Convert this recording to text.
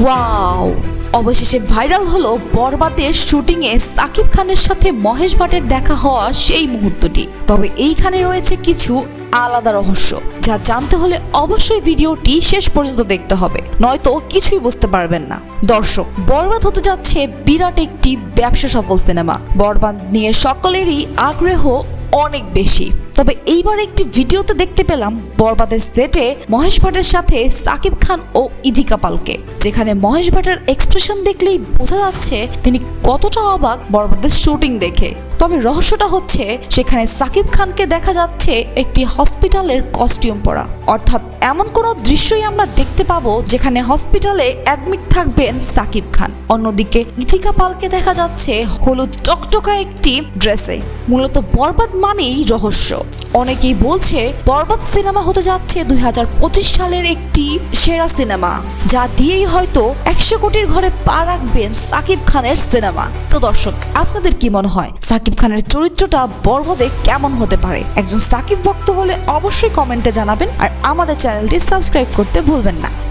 Wow, অবশেষে viral হলো বরবাদের শুটিং এ সাকিব খানের সাথে মহেশ ভাটের দেখা হওয়া সেই মুহূর্তটি। তবে এইখানে রয়েছে কিছু আলাদা রহস্য, যা জানতে হলে অবশ্যই ভিডিওটি শেষ পর্যন্ত দেখতে হবে, নয়তো কিছুই বুঝতে পারবেন না। দর্শক, বরবাদ হতে যাচ্ছে বিরাট একটি ব্যবসা সফল সিনেমা। বরবাদ নিয়ে সকলেরই আগ্রহ অনেক বেশি। তবে এইবার একটি ভিডিওতে দেখতে পেলাম বরবাদের সেটে মহেশ ভাটের সাথে সাকিব খান ও ইধিকা পালকে, যেখানে মহেশ ভাটের এক্সপ্রেশন দেখলেই বোঝা যাচ্ছে তিনি কতটা অবাক বরবাদের শুটিং দেখে। তবে রহস্যটা হচ্ছে সেখানে সাকিব খানকে দেখা যাচ্ছে একটি হসপিটালের কস্টিউম পরা, অর্থাৎ এমন কোনো দৃশ্যই আমরা দেখতে পাবো যেখানে হসপিটালে অ্যাডমিট থাকবেন সাকিব খান। অন্যদিকে ইথিকা পালকে দেখা যাচ্ছে হলুদ টকটকা একটি ড্রেসে। মূলত বরবাদ মানেই রহস্য। অনেকেই বলছে বরবাদ সিনেমা হতে যাচ্ছে 2025 সালের একটি সেরা সিনেমা, যা দিয়েই হয়তো 100 কোটির ঘরে পা রাখবেন সাকিব খানের সিনেমা। তো দর্শক, আপনাদের কি মনে হয় সাকিব খানের চরিত্রটা বরবাদে কেমন হতে পারে? একজন সাকিব ভক্ত হলে অবশ্যই কমেন্টে জানাবেন, আর আমাদের চ্যানেলটি সাবস্ক্রাইব করতে ভুলবেন না।